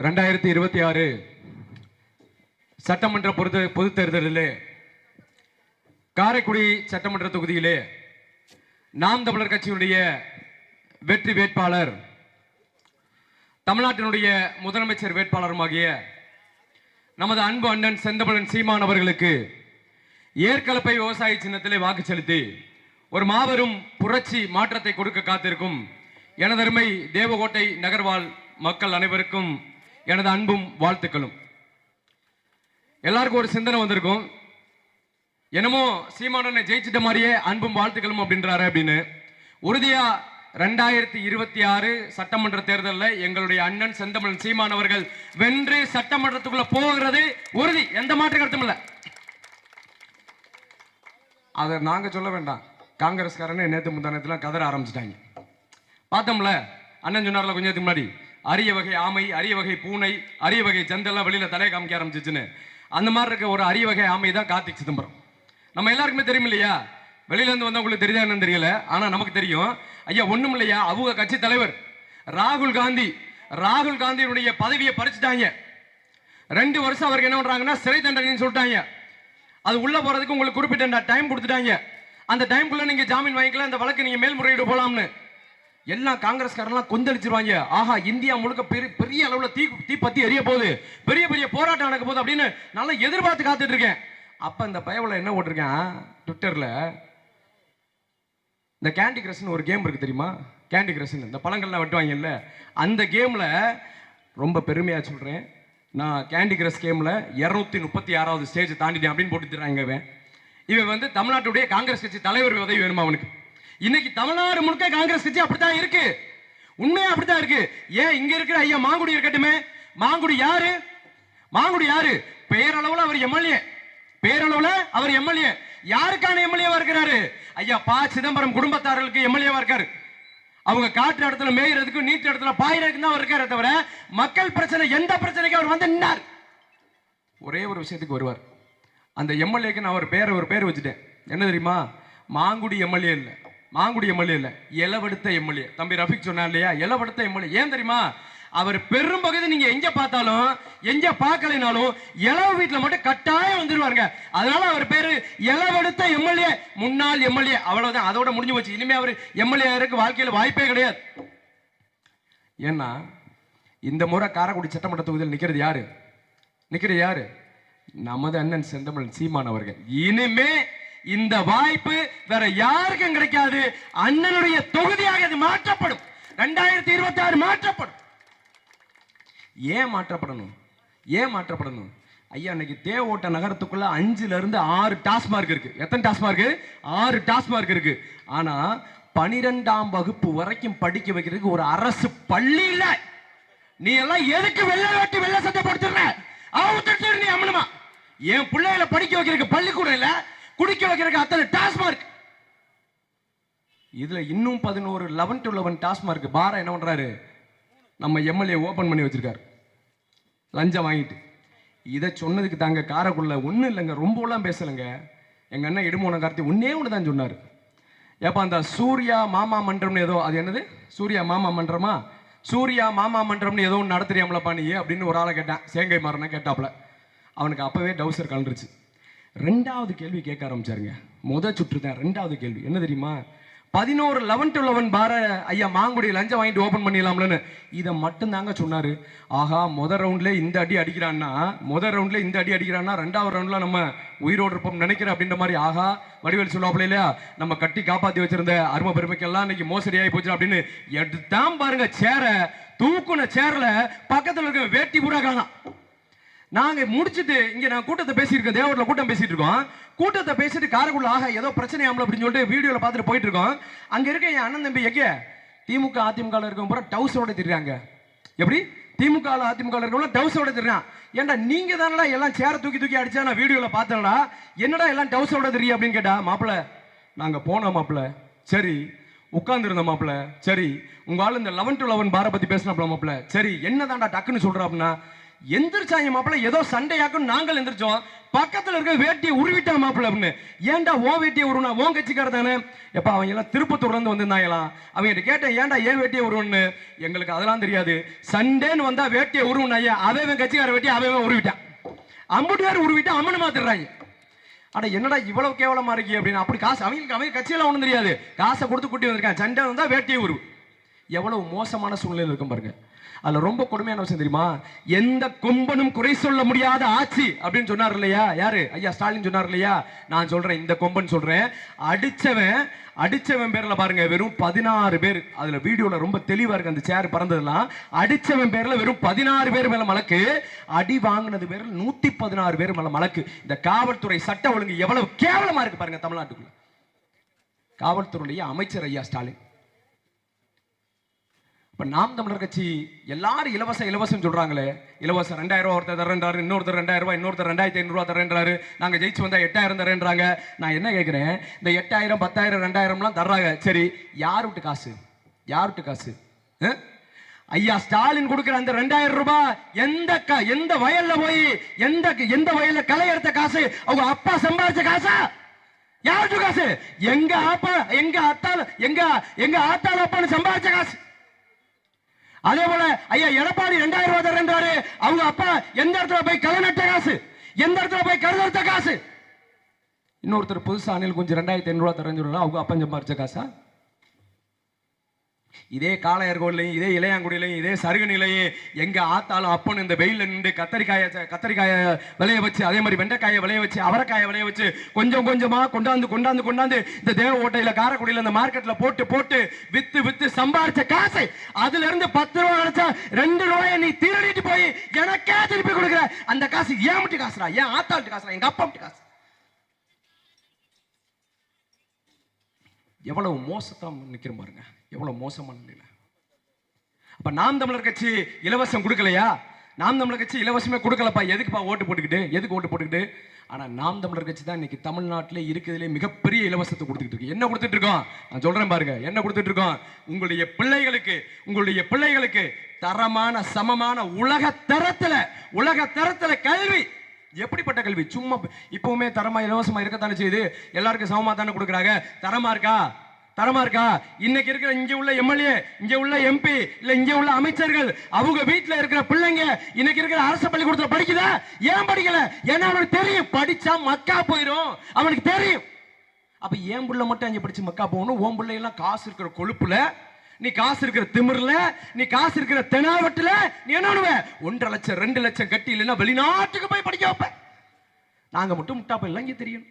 2026 சட்டமன்ற பொதுத் தேர்தலிலே காரைக்குடி சட்டமன்ற தொகுதியிலே நாம் தமிழர் கட்சியினுடைய வெற்றி வேட்பாளர் தமிழ்நாட்டினுடைய முதலமைச்சர் வேட்பாளருமாகிய நமது அன்பு அண்ணன் செந்தமிழன் சீமான் அவர்களுக்கு ஏற்கலப்பை விவசாய சின்னத்திலே வாக்கு செலுத்தி ஒரு மாபெரும் புரட்சி மாற்றத்தை கொடுக்க காத்திருக்கும் எனதருமை தேவகோட்டை நகர்வாழ் மக்கள் அனைவருக்கும் எனது அன்பும் வாழ்த்துக்களும். எல்லாருக்கும் ஒரு சிந்தனை வந்திருக்கும், என்னமோ சீமானனை ஜெயிச்சிட்ட மாதிரியே அன்பும் வாழ்த்துக்களும் அப்படின்றாரு அப்படின்னு. உறுதியா 2026 சட்டமன்ற தேர்தலில் எங்களுடைய அண்ணன் செந்தமிழன் சீமான் அவர்கள் வென்று சட்டமன்றத்துக்குள்ள போகிறது உறுதி, எந்த மாற்று கருத்தும் இல்லை. அதை நாங்க சொல்ல வேண்டாம், காங்கிரஸ்காரனே நேற்று முந்தானத்துல கதற ஆரம்பிச்சிட்டாங்க. பார்த்தோம்ல, அண்ணன் சொன்னார்ல கொஞ்ச நேரத்துக்கு முன்னாடி, அரிய வகை ஆமை, அரிய வகை பூனை, அரிய வகை ஜந்தெல்லாம் வெளியில தலையை காமிக்க ஆரம்பிச்சிச்சுன்னு. அந்த மாதிரி இருக்க ஒரு அரிய வகை ஆமை தான் கார்த்திக் சிதம்பரம். நம்ம எல்லாருக்குமே தெரியும் இல்லையா? வெளியில இருந்து வந்தவங்களுக்கு தெரியுதா என்னன்னு தெரியல, ஆனா நமக்கு தெரியும். ஐயா ஒண்ணும் இல்லையா, அவங்க கட்சி தலைவர் ராகுல் காந்தியுடைய பதவியை பறிச்சுட்டாங்க. 2 வருஷம் அவருக்கு என்ன பண்றாங்கன்னா சிறை தண்டனைன்னு சொல்லிட்டாங்க. அது உள்ள போறதுக்கு உங்களுக்கு குறிப்பிட்ட டைம் கொடுத்துட்டாங்க. அந்த டைம்குள்ள நீங்க ஜாமீன் வாங்கிக்கலாம், அந்த வழக்கு நீங்க மேல்முறையீடு போலாம்னு. எல்லாம் காங்கிரஸ்காரெல்லாம் கொந்தளிச்சிருவாங்க. ஆஹா, இந்தியா முழுக்க பெரிய அளவுல தீ பத்தி எரிய போகுது, பெரிய பெரிய போராட்டம் நடக்க போகுது அப்படின்னு நல்லா எதிர்பார்த்து காத்துட்டு இருக்கேன். அப்ப இந்த பயவுல என்ன போட்டிருக்கேன் ட்விட்டர்ல, இந்த கேண்டி கிரஷ்னு ஒரு கேம் இருக்கு தெரியுமா? கேண்டி கிரஷ் இந்த பழங்கள்லாம் வெட்டுவாங்கல்ல, அந்த கேம்ல ரொம்ப பெருமையா சொல்றேன், நான் கேண்டி கிரஷ் கேம்ல 236வது ஸ்டேஜ் தாண்டிட்டேன் அப்படின்னு போட்டுறாங்க. இவன் வந்து தமிழ்நாட்டுடைய காங்கிரஸ் கட்சி தலைவர் உதவி வேணுமா அவனுக்கு? இன்னைக்கு தமிழ்நாடு முழுக்க காங்கிரஸ் கட்சி அப்படித்தான் இருக்கு, உண்மையா அப்படித்தான் இருக்கு. ஏன் இங்க இருக்கிற ஐயா மாங்குடி இருக்கட்டுமே, மாங்குடி யாரு? பேரளவுல அவர் எம்எல்ஏ, யாருக்கான எம்எல்ஏவா இருக்கிறாரு? ஐயா ப சிதம்பரம் குடும்பத்தார்களுக்கு எம்எல்ஏவா இருக்காரு. அவங்க காற்று இடத்துல மேயறதுக்கு, நீட்டு இடத்துல பாயிறதுக்கு தான் அவர் இருக்காரு தவிர மக்கள் பிரச்சனை எந்த பிரச்சனைக்கு அவர் வந்து நின்னார். ஒரே ஒரு விஷயத்துக்கு வருவார். அந்த எம்எல்ஏக்கு நான் ஒரு பேர் வச்சுட்டேன். என்ன தெரியுமா? மாங்குடி எம்எல்ஏ இல்ல, இளவெடுத்த எம்எல்ஏ. தம்பி ரஃபிக் சொன்னா இல்லையா, இளவெடுத்த எம்எல்ஏ. ஏன் தெரியுமா? அவர் பெரும் பகுதி நீங்க எங்க பார்த்தாலும், எங்க பார்க்கலைனாலும் இளவு வீட்டுல மட்டும் கட்டாயம் வந்துருவாங்க. அதனால அவர் பேரு இளவெடுத்த எம்எல்ஏ, முன்னாள் எம்எல்ஏ. அவ்வளவுதான், அதோட முடிஞ்சு போச்சு. இனிமே அவர் எம்எல்ஏ இருக்கு வாழ்க்கையில வாய்ப்பே கிடையாது. ஏன்னா இந்த முறை காரைக்குடி சட்டமன்ற தொகுதியில் நிக்கிறது யாரு? நமது அண்ணன் செந்தமிழன் சீமான் அவர்கள். இனிமே இந்த வாய்ப்பு வேற யாருக்கும் கிடைக்காது. அண்ணனுடைய தொகுதியாக இது மாற்றப்படும். 2026 மாற்றப்படும். ஏன் மாற்றப்படணும்? ஐயா, இன்னைக்கு தேவோட்ட நகரத்துக்குள்ள 5ல இருந்து 6 டாஸ்மார்க் இருக்கு. எத்தனை டாஸ்மார்க்? 6 டாஸ்மார்க் இருக்கு. ஆனா 12ஆம் வகுப்பு வரைக்கும் படிக்க வைக்கிறதுக்கு ஒரு அரசு பள்ளி இல்ல. நீ எல்லாம் எதுக்கு வெள்ள சட்டை போடுற? நீ அம்மனுமா? என் பிள்ளைகளை படிக்க வைக்கிறதுக்கு பள்ளிக்கூடம் இல்ல, குடிக்க வைக்கிறதுக்கு அத்தனை டாஸ்மார்க். இதுல இன்னும் 11 11 to 11 டாஸ்மார்க் பார என்ன பண்றாரு? நம்ம எம்எல்ஏ ஓபன் பண்ணி வச்சிருக்காரு, லஞ்சம் வாங்கிட்டு. இதை சொன்னதுக்கு தாங்க காரைக்குள்ள ஒன்றும் இல்லைங்க, ரொம்ப எல்லாம் பேசலைங்க. எங்க அண்ணன் இடுமோன கார்த்தி ஒண்ணு தான் சொன்னாரு. ஏப்பா அந்த சூர்யா மாமா மன்றம்னு ஏதோ, அது என்னது சூர்யா மாமா மன்றம்னு ஏதோ ஒன்று நடத்துறியாமலப்பா நீ அப்படின்னு ஒரு ஆளை கேட்டான். சேங்கை மாறன கேட்டாப்ல. அவனுக்கு அப்பவே டவுசர் கலந்துருச்சு. 2வது கேள்வி கேட்க ஆரம்பிச்சாருங்க. சுற்று தான் 2வது கேள்வி என்ன தெரியுமா? 11 11 to 11 பார ஐயா மாங்குடி லஞ்சம் வாங்கிட்டு ஓபன் பண்ணிடலாம்லன்னு இதை மட்டும் தாங்க சொன்னாரு. ஆகா, முதல் ரவுண்ட்ல இந்த அடி அடிக்கிறான்னா 2வது ரவுண்ட்ல நம்ம உயிரோடு இருப்போம் நினைக்கிறேன் அப்படின்ற மாதிரி. ஆகா, வடிவேல் சொல்லுவாப்ல இல்லையா, நம்ம கட்டி காப்பாத்தி வச்சிருந்த அருமை பெருமைக்கெல்லாம் இன்னைக்கு மோசடி ஆகி போச்சு அப்படின்னு எடுத்தான் பாருங்க. தூக்குன சேர்ல பக்கத்துல இருக்க வேட்டி பூரா காணோம். நாங்க முடிச்சுட்டு இங்க நான் கூட்டத்தை பேசியிருக்கோம், தேவூர்ல கூட்டம் பேசிட்டு இருக்கோம். கூட்டத்தை பேசிட்டு காரைக்குள்ள ஆக ஏதோ பிரச்சனையாமல அப்படின்னு சொல்லிட்டு வீடியோல பார்த்துட்டு போயிட்டு இருக்கோம். அங்க இருக்க என் அண்ணன் தம்பி எங்க திமுக அதிமுக இருக்கவங்க பூரா டவுஸோட திரிறாங்க. எப்படி திமுக அதிமுக இருக்கவங்க டவுஸோட திரிறான்? ஏன்டா நீங்க தானடா எல்லாம் சேர தூக்கி அடிச்சா நான் வீடியோல பார்த்தேன்டா, என்னடா எல்லாம் டவுஸோட திரி அப்படின்னு கேட்டா, மாப்பிள்ள நாங்க போனோம் மாப்பிள்ள, சரி உட்கார்ந்து இருந்த மாப்பிள்ள, சரி உங்க ஆளு இந்த 11 to 11 பார பத்தி பேசினாப்ல மாப்பிள்ள, சரி என்னதான்டா டக்குன்னு சொல்ற அப்படின்னா, எந்திரிச்சாங்க மாப்பிள்ள, ஏதோ சண்டையாக்கும் நாங்கள் எந்திரிச்சோம். பக்கத்துல இருக்க வேட்டியை உருவிட்டா மாப்பிள்ள அப்படின்னு. ஏன்டா ஓ வேட்டியை உருவனா, ஓன் கட்சிக்கார தானே. எப்ப அவங்க எல்லாம் திருப்பத்தூர்ல இருந்து வந்திருந்தாங்களாம். அவங்க கேட்டேன், ஏன்டா ஏன் வேட்டியை உருவன்னு. எங்களுக்கு அதெல்லாம் தெரியாது, சண்டேன்னு வந்தா வேட்டியை உருவன் ஐயா, அவன் கட்சிக்கார வேட்டியை அவன் உருவிட்டான், அம்புட்டு பேர் உருவிட்டா அம்மனு மாத்திடுறாங்க. அட என்னடா இவ்வளவு கேவலமா இருக்கு அப்படின்னு. அப்படி காசு அவங்க கட்சியெல்லாம் ஒண்ணும் தெரியாது, காசை கொடுத்து கூட்டி வந்திருக்கான், சண்டை வந்தா வேட்டியை உருவு. எவ்வளவு மோசமான சூழ்நிலை இருக்கும் பாருங்க. அதுல ரொம்ப கொடுமையான விஷயம் தெரியுமா, எந்த கொம்பனும் குறை சொல்ல முடியாத ஆட்சி அப்படின்னு சொன்னார் இல்லையா, யாரு ஐயா ஸ்டாலின் சொன்னார் இல்லையா. நான் சொல்றேன், இந்த கொம்பன் சொல்றேன், அடிச்சவன் பேர்ல பாருங்க வெறும் 16 பேர். அதுல வீடியோல ரொம்ப தெளிவா இருக்கு, அந்த சேர் பறந்ததெல்லாம். அடிச்சவன் பேர்ல வெறும் 16 பேர் மேல மலக்கு, அடி வாங்கினது பேர்ல 116 பேர் மேல மலக்கு. இந்த காவல்துறை சட்ட ஒழுங்கு எவ்வளவு கேவலமா இருக்கு பாருங்க தமிழ்நாட்டுக்குள்ள. காவல்துறையுடைய அமைச்சர் ஐயா ஸ்டாலின். நாம் தமிழர் கட்சி எல்லாரும் இலவசம் சொல்றாங்களே, இலவசம் 2000 ரூபாய் ஒருத்தர் தரேன்றாரு, இன்னொருத்தர் 2000 ரூபாய், இன்னொருத்தர் 2500 ரூபாய் தரேன்றாரு, நாங்க ஜெயிச்சு வந்தா 8000 தரேன்றாங்க. நான் என்ன கேட்கிறேன், இந்த 8000 10,000 2000 தர்றாங்க, சரி யார் விட்டு காசு, யார் விட்டு காசு? ஐயா ஸ்டாலின் கொடுக்கிற அந்த 2000 ரூபாய் எந்த வயல்ல போய் எந்த வயல்ல களை எடுத்த காசு? அவங்க அப்பா சம்பாதிச்ச காசா? யாருக்கு காசு? எங்க அப்பா எங்க ஆத்தால அப்பான்னு சம்பாதிச்ச காசு. அதே போல ஐயா எடப்பாடி 2000 ரூபாய் தரேன்றாரு, அவங்க அப்பா எந்த இடத்துல போய் களை நட்ட காசு, எந்த இடத்துல போய் கருதெடுத்த காசு? இன்னொருத்தர் புதுசா அணில் குஞ்சு 2500 ரூபாய் தரேன்னு சொல்றாரு, அவங்க அப்பா சம்பாதிச்ச காசா? இதே காளையர்கோட்லையும் இதே இளையாங்குடியிலையும் இதே சருகநிலையும் எங்க ஆத்தாலும் அப்பன்னு இந்த வெயில நின்று கத்தரிக்காய விளைய வச்சு, அதே மாதிரி வெண்டைக்காயை விளைய வச்சு, அவரைக்காயை விளைய வச்சு, கொஞ்சம் கொஞ்சமா கொண்டாந்து இந்த தேவ ஓட்டையில காரைக்குடியில இந்த மார்க்கெட்ல போட்டு வித்து சம்பாதிச்ச காசு, அதுல இருந்து 10 ரூபாய் அடைச்சா 2 ரூபாயை நீ திருடிட்டு போய் எனக்கே திருப்பி கொடுக்குற. அந்த காசு ஏன் மட்டும் காசுடா, ஏன் ஆத்தாட்டு காசுடா, எங்க அப்பா மட்டும் காசு. எவ்வளவு மோசத்தா நிக்கிறோம் பாருங்க, எவ்வளவு மோசமான நிலை. அப்ப நாம் தமிழர் கட்சி இலவசம் கொடுக்கலையா? நாம் தமிழர் கட்சி இலவசமே கொடுக்கலப்பா, எதுக்குப்பா ஓட்டு போட்டுக்கிட்டு? ஆனா நாம் தமிழர் கட்சி தான் இன்னைக்கு தமிழ்நாட்டிலே இருக்கிறதுலே மிகப்பெரிய இலவசத்தை கொடுத்துட்டு இருக்கு. என்ன கொடுத்துட்டு இருக்கோம் நான் சொல்றேன் பாருங்க, என்ன கொடுத்துட்டு இருக்கோம். உங்களுடைய பிள்ளைகளுக்கு தரமான சமமான உலக தரத்துல கல்வி. எப்படிப்பட்ட கல்வி? சும்மா இப்பவுமே தரமா இலவசமா இருக்கத்தானே செய்யுது, எல்லாருக்கும் சமமா தானே கொடுக்குறாங்க. தரமா இருக்கா? இன்னைக்கு இருக்கிற இங்க உள்ள எம்எல்ஏ, இங்க உள்ள எம்பி, இல்ல இங்க உள்ள அமைச்சர்கள், அவங்க வீட்டுல இருக்கிற பிள்ளைங்க இன்னைக்கு இருக்கிற அரசு பள்ளிக்கூடத்துல படிக்குதா? ஏன் படிக்கல? ஏன்னா அவனுக்கு தெரியும் படிச்சா மக்கா போயிடும், அவனுக்கு தெரியும். அப்ப ஏன் புள்ள மட்டும் அங்க படிச்சு மக்கா போகணும்? ஓம் பிள்ளை எல்லாம் காசு இருக்கிற கொழுப்புல, நீ காசு இருக்கிற திமிர்ல, நீ காசு இருக்கிற தெனாவட்டுல நீ என்ன பண்ணுவ? 1.5 லட்சம் 2 லட்சம் கட்டி இல்லைன்னா வெளிநாட்டுக்கு போய் படிக்க வைப்ப. நாங்க மட்டும் முட்டாப்ப எல்லாம் இங்க தெரியும்.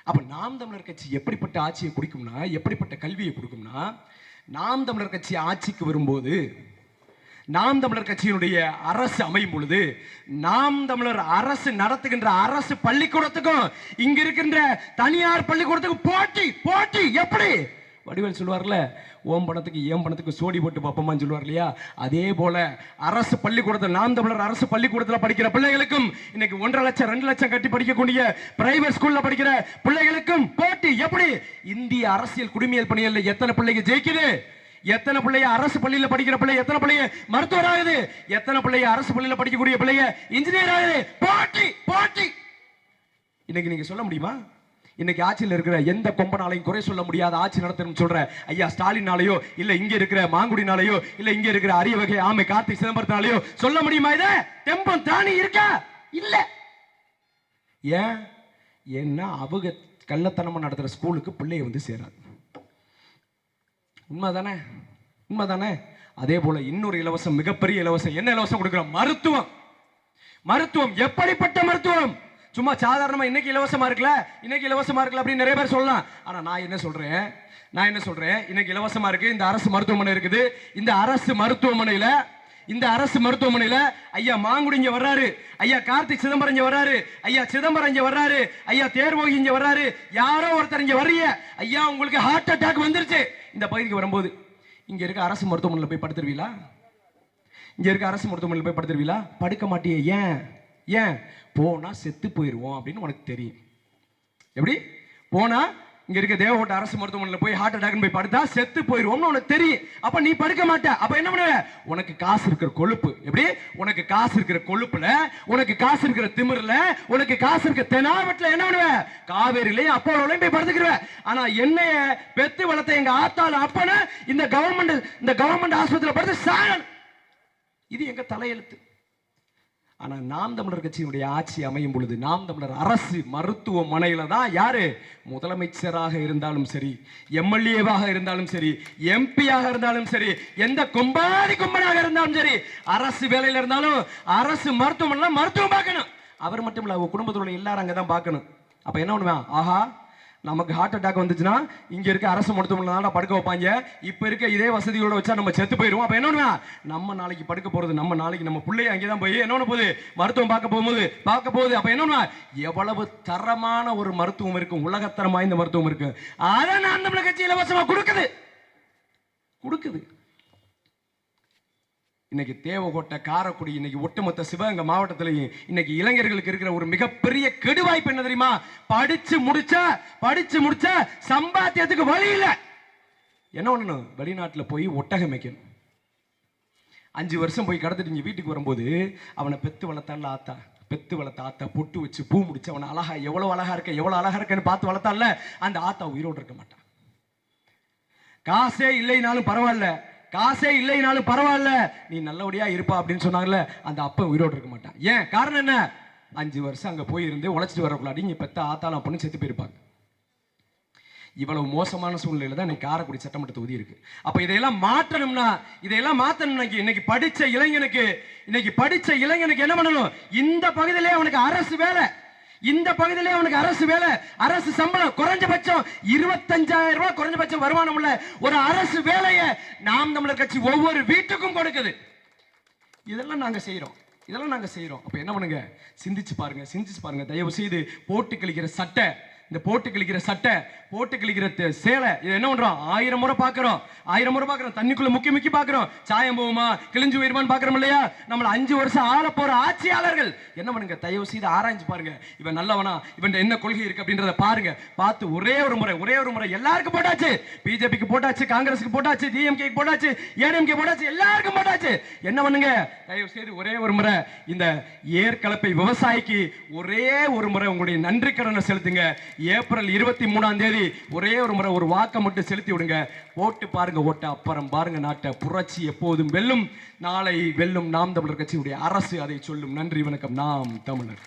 அப்ப நாம் தமிழர் கட்சி எப்படிப்பட்ட ஆட்சியை கொடுக்கும்னா, எப்படிப்பட்ட கல்வியை கொடுக்கும்னா, நாம் தமிழர் கட்சி ஆட்சிக்கு வரும்போது, நாம் தமிழர் கட்சியினுடைய அரசு அமையும் பொழுது, நாம் தமிழர் அரசு நடத்துகின்ற அரசு பள்ளிக்கூடத்துக்கும் இங்க இருக்கின்ற தனியார் பள்ளிக்கூடத்துக்கும் போட்டி. எப்படி? வடிவேல் சொல்லுவார்ல, ஓம் பணத்துக்கு ஏம் பணத்துக்கு சோடி போட்டு பாப்பமான்னு சொல்லுவார் இல்லையா? அதே போல அரசு பள்ளிக்கூடத்தில், நாம் தமிழர் அரசு பள்ளிக்கூடத்தில் படிக்கிற பிள்ளைகளுக்கும் இன்னைக்கு 1.5 லட்சம் 2 லட்சம் கட்டி படிக்கக்கூடிய பிரைவேட் ஸ்கூல்ல படிக்கிற பிள்ளைகளுக்கும் போட்டி. எப்படி? இந்திய அரசியல் குடிமையல் பணியில எத்தனை பிள்ளைங்க ஜெயிக்குது, எத்தனை பிள்ளைய அரசு பள்ளியில படிக்கிற பிள்ளை, எத்தனை பிள்ளைய மருத்துவர் ஆகுது, எத்தனை பிள்ளைய அரசு பள்ளியில படிக்கக்கூடிய பிள்ளைய இன்ஜினியர் ஆகுது. போட்டி. இன்னைக்கு நீங்க சொல்ல முடியுமா? இன்னைக்கு ஆட்சியில் இருக்கிற எந்த கொம்பனாலையும் குறை சொல்ல முடியாத ஆட்சி நடத்தணும் சொல்ற ஐயா ஸ்டாலினாலேயோ, இல்ல இங்க இருக்கிற மாங்குடினாலேயோ, இல்ல இங்க இருக்கிற அரிய வகை ஆமை கார்த்திக் சிதம்பரத்தினாலேயோ சொல்ல முடியுமா? இத தெம்பம் தானி இருக்கா? இல்ல. ஏன்னா அவங்க கள்ளத்தனமா நடத்துற ஸ்கூலுக்கு பிள்ளைய வந்து சேராது. உண்மைதானே? அதே போல இன்னொரு இலவசம், மிகப்பெரிய இலவசம். என்ன இலவசம் கொடுக்கிறோம்? மருத்துவம். எப்படிப்பட்ட மருத்துவம்? சும்மா சாதாரணமா இன்னைக்கு இலவசமா இருக்கல அப்படின்னு நிறைய பேர் சொல்லலாம். ஆனா நான் என்ன சொல்றேன், இன்னைக்கு இலவசமா இருக்கு, இந்த அரசு மருத்துவமனை இருக்குது. இந்த அரசு மருத்துவமனையில ஐயா மாங்குடி இங்க வர்றாரு, ஐயா கார்த்திக் சிதம்பரம் இங்க வர்றாரு, ஐயா சிதம்பரம் இங்க வர்றாரு, ஐயா தேர்வோகி இங்க வர்றாரு, யாரோ ஒருத்தர் இங்க வர்றீங்க, ஐயா உங்களுக்கு ஹார்ட் அட்டாக் வந்துருச்சு. இந்த பகுதிக்கு வரும்போது இங்க இருக்க அரசு மருத்துவமனையில போய் படுத்துருவீங்களா? படுக்க மாட்டியே. ஏன்? போனா செத்து போயிருவோம் அப்படின்னு உனக்கு தெரியும். எப்படி? போனா இங்க இருக்க தேவகோட்டை அரசு மருத்துவமனையில் போய் ஹார்ட் அட்டாக் போய் படுத்தா செத்து போயிருவோம்னு உனக்கு தெரியும். அப்ப நீ படுக்க மாட்ட. அப்ப என்ன பண்ணுவ? உனக்கு காசு இருக்கிற கொழுப்பு, எப்படி உனக்கு காசு இருக்கிற கொழுப்புல, உனக்கு காசு இருக்கிற திமிர்ல, உனக்கு காசு இருக்கிற தெனாவட்ல என்ன பண்ணுவ? காவேரிலையும் அப்போலோலையும் போய் படுத்துக்கிற. ஆனா என்னைய பெத்து வளர்த்த எங்க ஆத்தால அப்பன இந்த கவர்மெண்ட் ஆஸ்பத்திரியில படுத்து சாகணும். இது எங்க தலையெழுத்து. ஆனா நாம் தமிழர் கட்சியினுடைய ஆட்சி அமையும் பொழுது நாம் தமிழர் அரசு மருத்துவமனையில தான் யாரு முதலமைச்சராக இருந்தாலும் சரி, எம்எல்ஏவாக இருந்தாலும் சரி, எம்பியாக இருந்தாலும் சரி, எந்த கொம்பனாக இருந்தாலும் சரி, அரசு வேலையில இருந்தாலும் அரசு மருத்துவமனையில மருத்துவம் பார்க்கணும். அவர் மட்டும் இல்ல, அவங்க குடும்பத்தில் உள்ள எல்லாரும் அங்கதான் பார்க்கணும். அப்ப என்ன பண்ணுவேன்? ஆஹா, நமக்கு ஹார்ட் அட்டாக் வந்துச்சுன்னா இங்க இருக்க அரசு மருத்துவமனை படுக்க வைப்பாங்க. இப்ப இருக்க இதே வசதியோட வச்சா நம்ம செத்து போயிருவோம். அப்ப என்ன நம்ம நாளைக்கு படுக்க போறது, நம்ம நாளைக்கு நம்ம பிள்ளைய அங்கேதான் போய் என்ன போகுது மருத்துவம் பார்க்க போகுது. அப்ப என்ன எவ்வளவு தரமான ஒரு மருத்துவம் இருக்கு, உலகத்தரம் வாய்ந்த மருத்துவம் இருக்கு. அதை நான் தமிழக கட்சி இலவசமா கொடுக்குது. இன்னைக்கு தேவகோட்டை, காரைக்குடி, இன்னைக்கு ஒட்டுமொத்த சிவகங்கை மாவட்டத்திலையும் இன்னைக்கு இளைஞர்களுக்கு இருக்கிற ஒரு மிகப்பெரிய கெடுவாய்ப்பு என்ன தெரியுமா? படிச்சு முடிச்சா சம்பாத்தியத்துக்கு வழி இல்லை. என்ன பண்ணணும்? வெளிநாட்டுல போய் ஒட்டகம் வைக்கணும். 5 வருஷம் போய் கடத்திட்டு இங்க வீட்டுக்கு வரும்போது அவனை பெத்து வளர்த்தால ஆத்தா, பெத்து வளர்த்த ஆத்தா பொட்டு வச்சு பூ முடிச்சு அவனை அழகா, எவ்வளவு அழகா இருக்கன்னு பார்த்து வளர்த்தால அந்த ஆத்தா உயிரோடு இருக்க மாட்டான். காசே இல்லைனாலும் பரவாயில்ல, நீ நல்லபடியா இருப்பா அப்படின்னு சொன்னாங்கல்ல, அந்த அப்ப உயிரோடு இருக்க மாட்டான். ஏன் காரணம் என்ன? 5 வருஷம் அங்க போயிருந்து உழைச்சிட்டு வரக்குள்ளாடி இங்க பெத்த ஆத்தாலாம் பொண்ணு செத்து போயிருப்பாங்க. இவ்வளவு மோசமான சூழ்நிலையில தான் இன்னைக்கு காரைக்குடி சட்டமன்ற தொகுதி இருக்கு. அப்ப இதையெல்லாம் மாற்றணும்னா இன்னைக்கு படிச்ச இளைஞனுக்கு என்ன பண்ணணும்? இந்த பகுதியிலே அவனுக்கு அரசு வேலை, அரசு சம்பளம், குறைஞ்சபட்சம் 25,000 ரூபாய் குறைஞ்சபட்சம் வருமானம் உள்ள ஒரு அரசு வேலையை நாம் தமிழர் கட்சி ஒவ்வொரு வீட்டுக்கும் கொடுக்குது. இதெல்லாம் நாங்க செய்யறோம். அப்ப என்ன பண்ணுங்க? சிந்திச்சு பாருங்க. தயவு செய்து போட்டு கிழிக்கிற சட்டை, போட்டு கிழிக்கிற சேலை, இது என்ன பண்றோம்? 1000 முறை பாக்குறோம். தண்ணிக்குள்ள முக்கி பாக்குறோம். சாயம் போகுமா, கிழிஞ்சு போயிருமான்னு பாக்குறோம் இல்லையா? நம்மள 5 வருஷம் ஆள போற ஆட்சியாளர்கள் என்ன பண்ணுங்க? தயவு செய்து ஆராய்ஞ்சு பாருங்க. இவன் நல்லவனா, இவன் என்ன கொள்கை இருக்கு அப்படின்றத பாருங்க. பார்த்து ஒரே ஒரு முறை எல்லாருக்கும் போட்டாச்சு. பிஜேபிக்கு போட்டாச்சு, காங்கிரஸுக்கு போட்டாச்சு, டிஎம்கே போட்டாச்சு, ஏடிஎம்கே போட்டாச்சு, எல்லாருக்கும் போட்டாச்சு. என்ன பண்ணுங்க? தயவு செய்து ஒரே ஒரு முறை இந்த ஏற்கலப்பை விவசாயிக்கு ஒரே ஒரு முறை உங்களுடைய நன்றி கடனை செலுத்துங்க. ஏப்ரல் 23ஆம் தேதி ஒரே ஒரு முறை ஒரு வாக்கை மட்டும் செலுத்தி விடுங்க. ஓட்டு பாருங்க, அப்புறம் பாருங்க நாட்டை. புரட்சி எப்போதும் வெல்லும். நாளை வெல்லும் நாம் தமிழர் கட்சியுடைய அரசு அதை சொல்லும். நன்றி, வணக்கம். நாம் தமிழர்.